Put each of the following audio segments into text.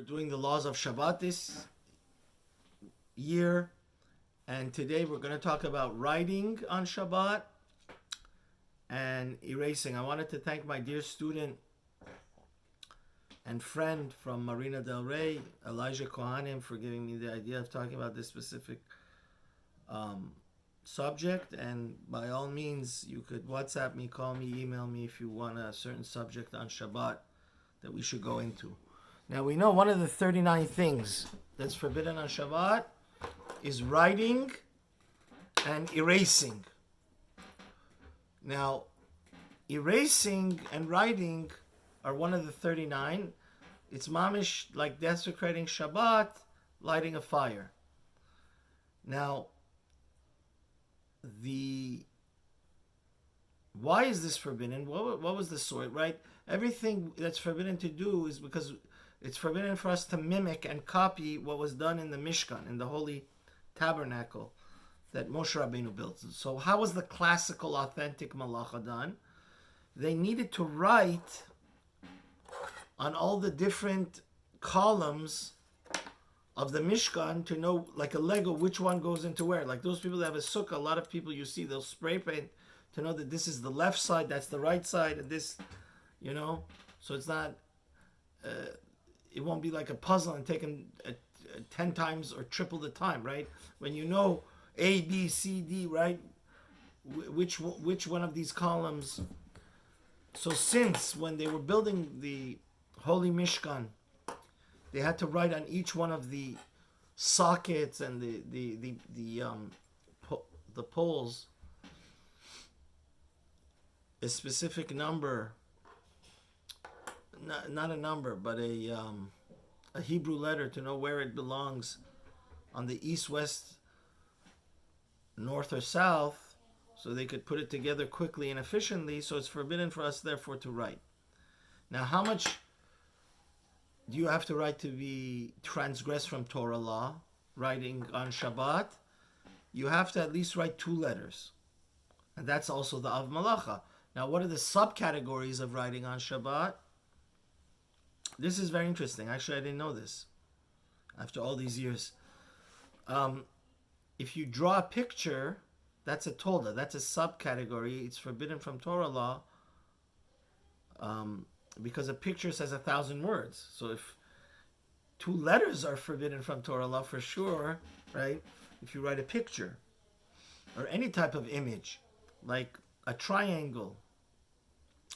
doing the laws of Shabbat this year, and today we're going to talk about writing on Shabbat and erasing. I wanted to thank my dear student and friend from Marina Del Rey, Elijah Kohanim, for giving me the idea of talking about this specific subject. And by all means, you could WhatsApp me, call me, email me if you want a certain subject on Shabbat that we should go into. Now, we know one of the 39 things that's forbidden on Shabbat is writing and erasing. Now, erasing and writing are one of the 39. It's mamish like desecrating Shabbat, lighting a fire. Now, why is this forbidden? What was the source, right? Everything that's forbidden to do is because it's forbidden for us to mimic and copy what was done in the Mishkan, in the holy tabernacle that Moshe Rabbeinu built. So how was the classical, authentic malacha done? They needed to write on all the different columns of the Mishkan to know, like a Lego, which one goes into where. Like those people that have a sukkah, a lot of people you see, they'll spray paint to know that this is the left side, that's the right side, and this, so it's not, it won't be like a puzzle and taken 10 times or triple the time, right? When you know A, B, C, D, right? Which one of these columns? So since when they were building the Holy Mishkan, they had to write on each one of the sockets and the poles a specific number, not a number, but a Hebrew letter to know where it belongs on the east, west, north, or south, so they could put it together quickly and efficiently. So it's forbidden for us, therefore, to write. Now, how much do you have to write to be transgressed from Torah law, writing on Shabbat? You have to at least write 2 letters. And that's also the Av Malacha. Now, what are the subcategories of writing on Shabbat? This is very interesting. Actually, I didn't know this after all these years. If you draw a picture, that's a Tolda. That's a subcategory. It's forbidden from Torah law. Because a picture says 1,000 words. So if 2 letters are forbidden from Torah law, for sure, right? If you write a picture or any type of image, like a triangle,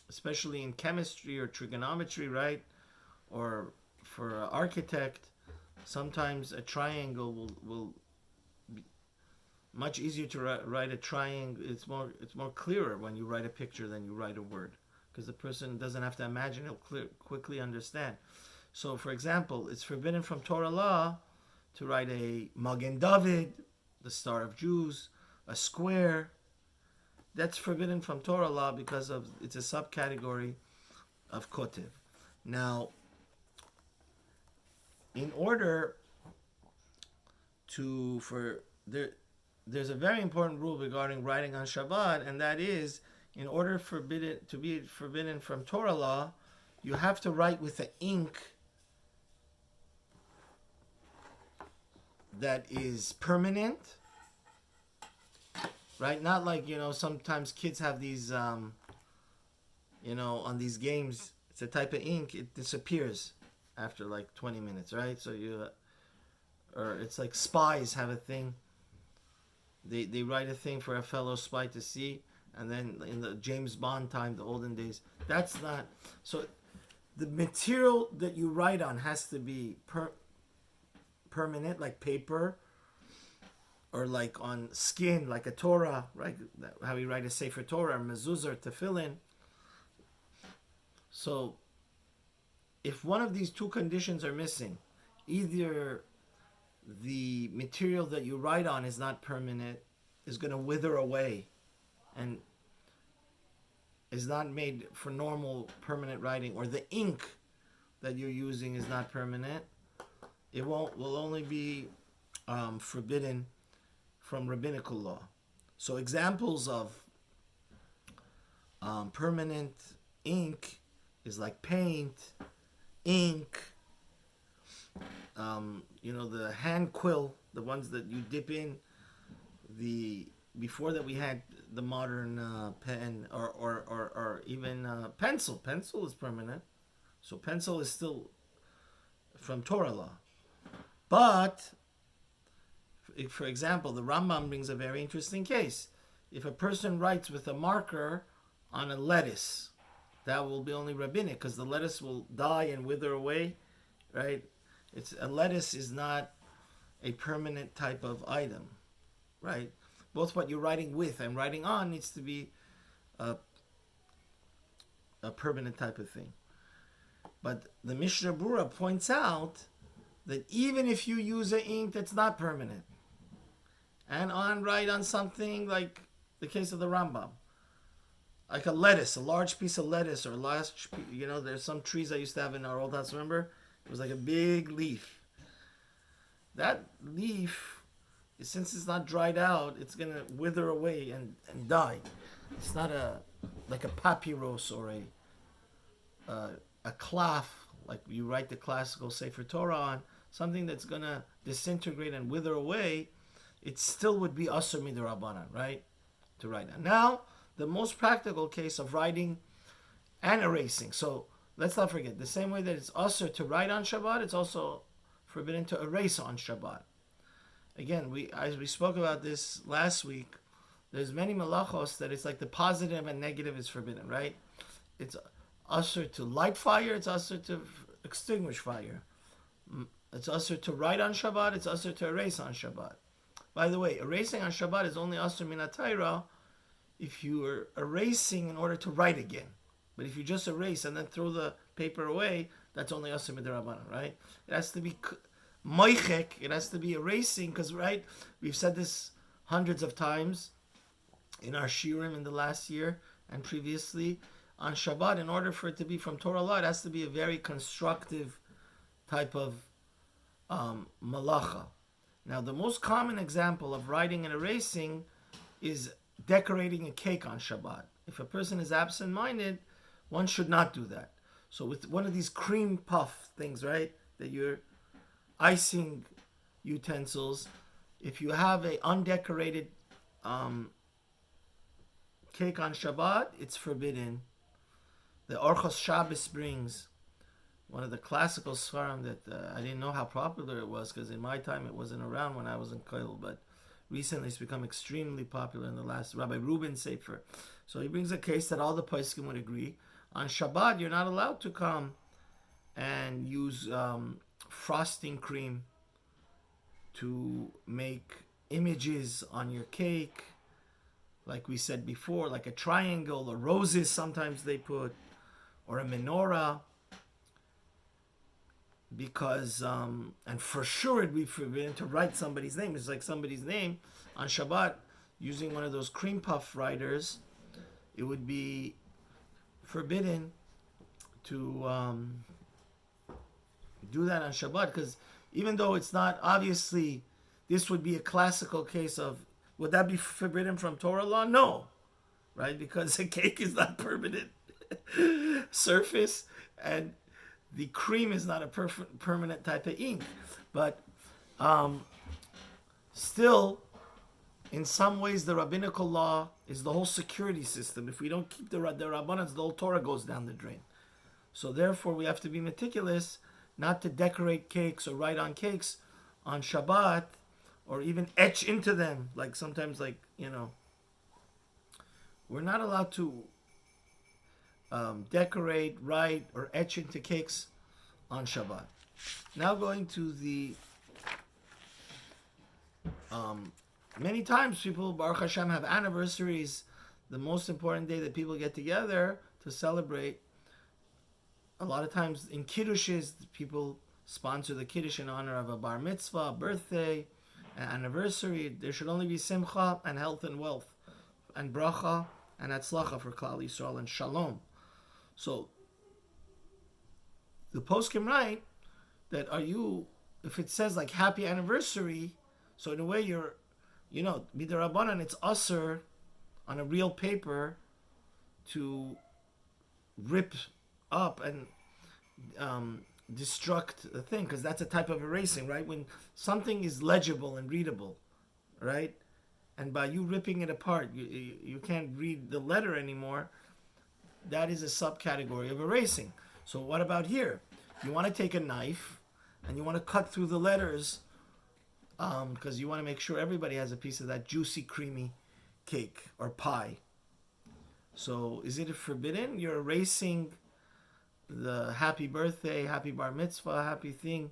especially in chemistry or trigonometry, right? Or for an architect, sometimes a triangle will be much easier to write a triangle. It's more clearer when you write a picture than you write a word, because the person doesn't have to imagine, he'll quickly understand. So, for example, it's forbidden from Torah law to write a Magen David, the Star of Jews, a square. That's forbidden from Torah law because it's a subcategory of Kotev. Now, in order there's a very important rule regarding writing on Shabbat, and that is, in order to be forbidden from Torah law, you have to write with an ink that is permanent, right? Not like, sometimes kids have these, on these games, it's a type of ink, it disappears after like 20 minutes, right? So or it's like spies have a thing. They write a thing for a fellow spy to see, and then in the James Bond time, the olden days, that's not. So the material that you write on has to be permanent, like paper, or like on skin, like a Torah, right? How we write a Sefer Torah, or mezuzah, or tefillin. So if one of these 2 conditions are missing, either the material that you write on is not permanent, is going to wither away, and is not made for normal permanent writing, or the ink that you're using is not permanent, it will only be forbidden from rabbinical law. So examples of permanent ink is like paint, ink, the hand quill, the ones that you dip in. Before that we had the modern pen or even pencil. Pencil is permanent, so pencil is still from Torah law. But for example, the Rambam brings a very interesting case. If a person writes with a marker on a lettuce, that will be only rabbinic because the lettuce will die and wither away, right? A lettuce is not a permanent type of item, right? Both what you're writing with and writing on needs to be a permanent type of thing. But the Mishnah Berurah points out that even if you use an ink that's not permanent, and write on something like the case of the Rambam, like a lettuce, a large piece of lettuce, or there's some trees I used to have in our old house, remember? It was like a big leaf. That leaf, since it's not dried out, it's going to wither away and die. It's not like a papyrus or a cloth, like you write the classical Sefer Torah on, something that's going to disintegrate and wither away. It still would be asur mid'Rabbanan, right? To write on. Now, the most practical case of writing and erasing. So let's not forget, the same way that it's asur to write on Shabbat, it's also forbidden to erase on Shabbat. Again, as we spoke about this last week, there's many malachos that it's like the positive and negative is forbidden, right? It's asur to light fire, it's asur to extinguish fire. It's asur to write on Shabbat, it's asur to erase on Shabbat. By the way, erasing on Shabbat is only asur min ha'Torah if you are erasing in order to write again. But if you just erase and then throw the paper away, that's only asur mid'Rabbanan, right? It has to be moichek, it has to be erasing, because, right, we've said this hundreds of times in our shiurim in the last year and previously. On Shabbat, in order for it to be from Torah law, it has to be a very constructive type of malacha. Now, the most common example of writing and erasing is decorating a cake on Shabbat. If a person is absent-minded, one should not do that. So with one of these cream puff things, right, that you're icing utensils, if you have a undecorated cake on Shabbat, it's forbidden. The Orchos Shabbos brings one of the classical svarim that I didn't know how popular it was, because in my time it wasn't around when I was in Kotel, but recently it's become extremely popular in the last Rabbi Reuben Sefer. So he brings a case that all the poskim would agree. On Shabbat, you're not allowed to come and use frosting cream to make images on your cake, like we said before, like a triangle or roses sometimes they put, or a menorah, because, and for sure it'd be forbidden to write somebody's name. It's like somebody's name on Shabbat, using one of those cream puff writers, it would be forbidden to do that on Shabbat, because even though it's not, obviously, this would be a classical case of, would that be forbidden from Torah law? No, right? Because a cake is not permanent surface, and the cream is not a permanent type of ink. But still, in some ways, the rabbinical law is the whole security system. If we don't keep the Rabbanans, the whole Torah goes down the drain. So therefore, we have to be meticulous not to decorate cakes or write on cakes on Shabbat, or even etch into them. Like sometimes, we're not allowed to decorate, write, or etch into cakes on Shabbat. Now going to the many times people, Baruch Hashem, have anniversaries, the most important day that people get together to celebrate. A lot of times in kiddushes, people sponsor the kiddush in honor of a bar mitzvah, a birthday, an anniversary. There should only be simcha and health and wealth, and bracha and atzlacha for Klal Yisrael, and shalom. So the poskim write that if it says like happy anniversary, so in a way you're, mid'Rabbanan, it's asur on a real paper to rip up and destruct the thing, because that's a type of erasing, right? When something is legible and readable, right? And by you ripping it apart, you can't read the letter anymore. That is a subcategory of erasing. So what about here? You want to take a knife and you want to cut through the letters, because you want to make sure everybody has a piece of that juicy, creamy cake or pie. So is it forbidden? You're erasing the happy birthday, happy bar mitzvah, happy thing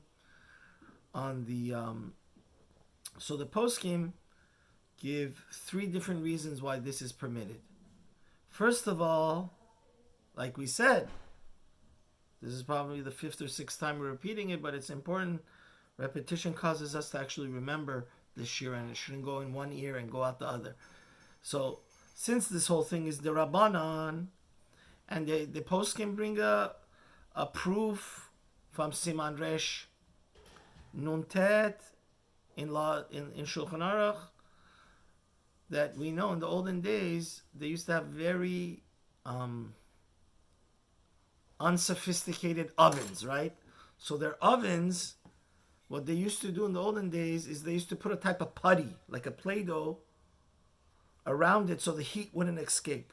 on the... So the poskim give 3 different reasons why this is permitted. First of all, like we said, this is probably the 5th or 6th time we're repeating it, but it's important. Repetition causes us to actually remember the shir, and it shouldn't go in one ear and go out the other. So, since this whole thing is the Rabbanan, and the poskim bring a proof from Siman Resh Nuntet in Shulchan Aruch, that we know in the olden days they used to have very unsophisticated ovens, right? So their ovens, what they used to do in the olden days is they used to put a type of putty, like a Play-Doh, around it so the heat wouldn't escape.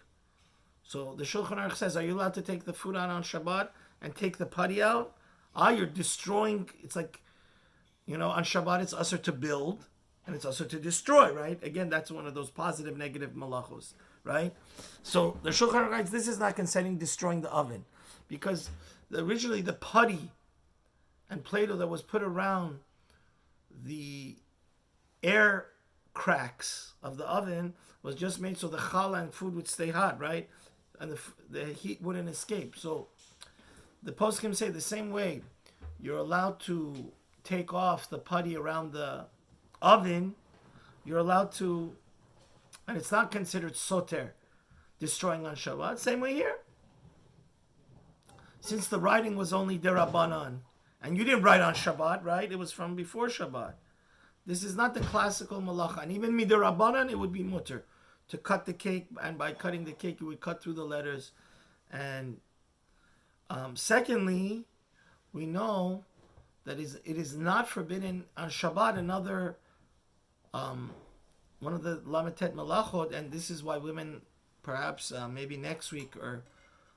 So the Shulchan Aruch says, are you allowed to take the food out on Shabbat and take the putty out? You're destroying. It's like, on Shabbat it's usher to build and it's usher to destroy, right? Again, that's one of those positive, negative malachos, right? So the Shulchan Aruch writes, this is not concerning destroying the oven, because originally the putty and Play-Doh that was put around the air cracks of the oven was just made so the challah and food would stay hot, right? And the heat wouldn't escape. So the poskim say the same way you're allowed to take off the putty around the oven, you're allowed to, and it's not considered soter, destroying on Shabbat. Same way here. Since the writing was only derabanan, and you didn't write on Shabbat, right? It was from before Shabbat. This is not the classical malacha. And even midirabanan, it would be mutter to cut the cake, and by cutting the cake, you would cut through the letters. And secondly, we know that it is not forbidden on Shabbat. Another one of the lamitet malachot, and this is why women, perhaps maybe next week, or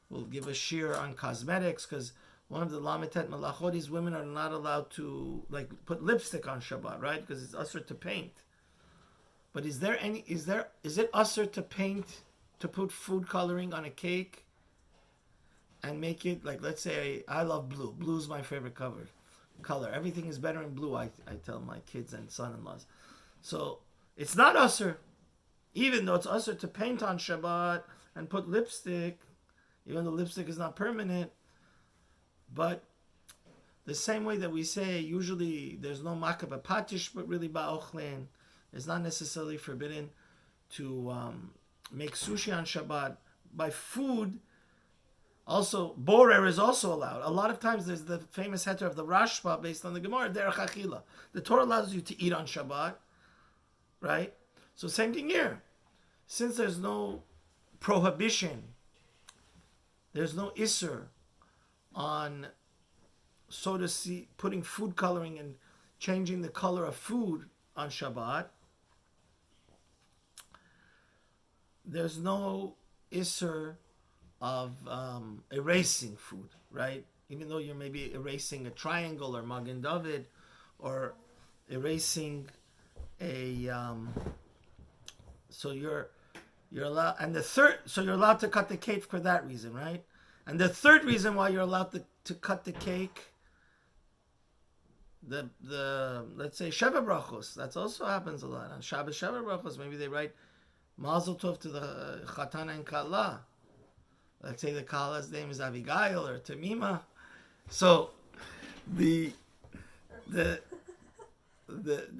we'll give a shir on cosmetics, because one of the lamitet malachot is women are not allowed to put lipstick on Shabbat, right? Because it's usher to paint. But is it usher to paint, to put food coloring on a cake and make it, like, let's say I love blue. Blue's my favorite color. Everything is better in blue, I tell my kids and son-in-laws. So it's not usher, even though it's usher to paint on Shabbat and put lipstick, even though lipstick is not permanent. But the same way that we say, usually there's no makah b'patish, but really ba'ochlin. It's not necessarily forbidden to make sushi on Shabbat. By food, also, borer is also allowed. A lot of times there's the famous heter of the Rashba based on the Gemara, derech achila. The Torah allows you to eat on Shabbat, right? So same thing here. Since there's no prohibition, there's no isser on, so to see, putting food coloring and changing the color of food on Shabbat, there's no isser of erasing food, right? Even though you're maybe erasing a triangle or Magen David, or erasing a so you're allowed, and you're allowed to cut the cake for that reason, right? And the third reason why you're allowed to cut the cake, the let's say Sheva Brachos, that also happens a lot on Shabbos. Sheva Brachos, maybe they write Mazel Tov to the Chatan and Kala. Let's say the Kala's name is Abigail or Tamima. So the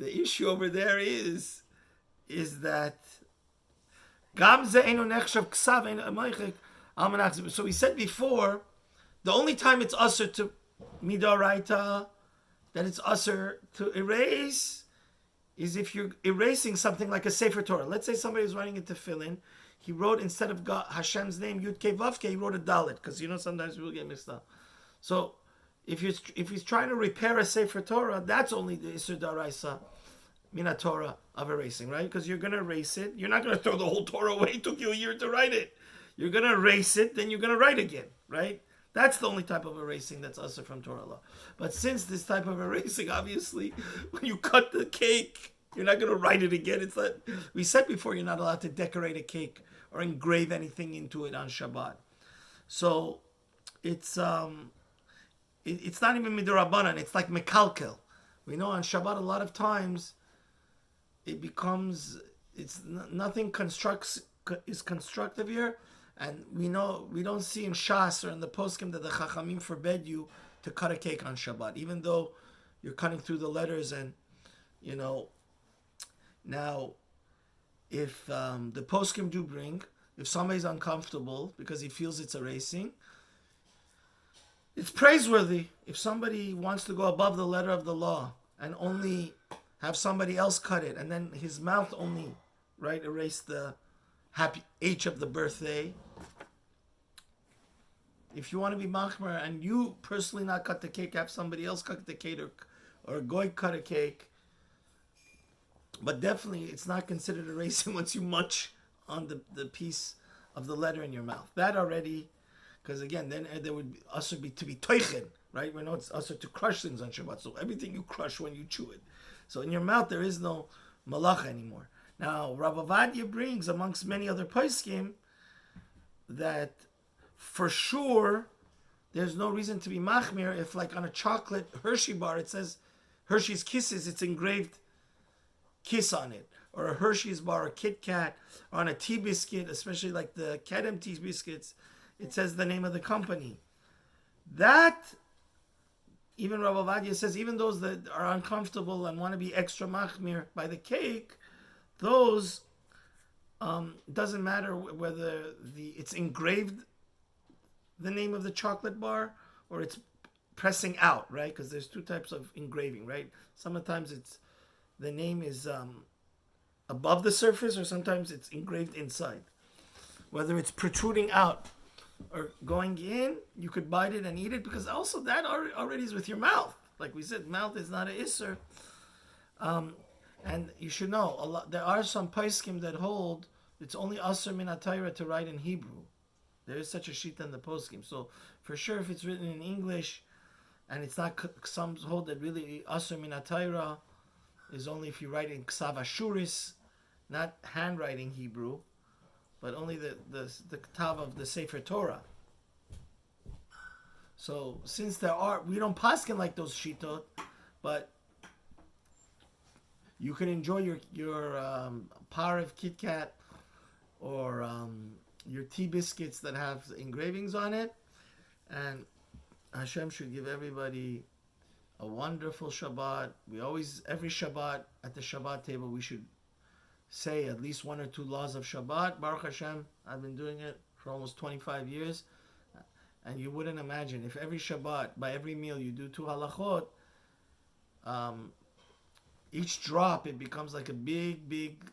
issue over there is that so we said before, the only time it's usher to midoraita, that it's usher to erase, is if you're erasing something like a Sefer Torah. Let's say somebody's writing a tefillin. He wrote, instead of God, Hashem's name, Yud Kei Vav Kei, he wrote a Dalet, because sometimes people get mixed up. So if he's trying to repair a Sefer Torah, that's only the Isur Daraisa Mina Torah of erasing, right? Because you're going to erase it. You're not going to throw the whole Torah away. It took you a year to write it. You're going to erase it, then you're going to write again, right? That's the only type of erasing that's also from Torah law. But since this type of erasing, obviously, when you cut the cake, you're not going to write it again. It's not. We said before, you're not allowed to decorate a cake or engrave anything into it on Shabbat. So it's not even midorabanan. It's like mekalkel. We know on Shabbat a lot of times it becomes nothing is constructive here. And we know we don't see in Shas or in the poskim that the Chachamim forbid you to cut a cake on Shabbat, even though you're cutting through the letters. And now if the poskim do bring, if somebody's uncomfortable because he feels it's erasing, it's praiseworthy. If somebody wants to go above the letter of the law and only have somebody else cut it, and then his mouth only, right, erase the happy H of the birthday. If you want to be machmer and you personally not cut the cake, have somebody else cut the cake, or a goy cut a cake. But definitely it's not considered erasing once you munch on the piece of the letter in your mouth. That already, because again, then there would also be to be toichen, right? We know it's also to crush things on Shabbat. So everything you crush when you chew it. So in your mouth there is no malacha anymore. Now, Rav Ovadia brings, amongst many other poskim, that for sure there's no reason to be machmir if, like on a chocolate Hershey bar, it says Hershey's Kisses, it's engraved kiss on it. Or a Hershey's bar, or Kit Kat, or on a tea biscuit, especially like the Kedem tea biscuits, it says the name of the company. That, even Rav Ovadia says, even those that are uncomfortable and want to be extra machmir by the cake, those doesn't matter whether it's engraved the name of the chocolate bar or it's pressing out, right? Because there's two types of engraving, right? Sometimes the name is above the surface, or sometimes it's engraved inside. Whether it's protruding out or going in, you could bite it and eat it, because also that already is with your mouth. Like we said, mouth is not an isser. And you should know, there are some poskim that hold it's only asur min hatayra to write in Hebrew. There is such a sheet in the poskim. So for sure, if it's written in English, and it's not, some hold that really asur min hatayra is only if you write in ksav ashuris, not handwriting Hebrew, but only the ktav of the Sefer Torah. So since we don't paskin like those shitot, but you can enjoy your par of Kit Kat or your tea biscuits that have engravings on it, and Hashem should give everybody a wonderful Shabbat. Every Shabbat at the Shabbat table, we should say at least one or two laws of Shabbat. Baruch Hashem, I've been doing it for almost 25 years, and you wouldn't imagine if every Shabbat, by every meal, you do two halachot. Each drop, it becomes like a big.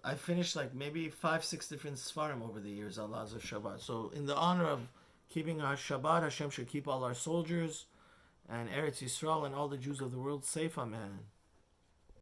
I finished like maybe 5-6 different svarim over the years on laws of Shabbat. So in the honor of keeping our Shabbat, Hashem should keep all our soldiers and Eretz Yisrael and all the Jews of the world safe. Amen.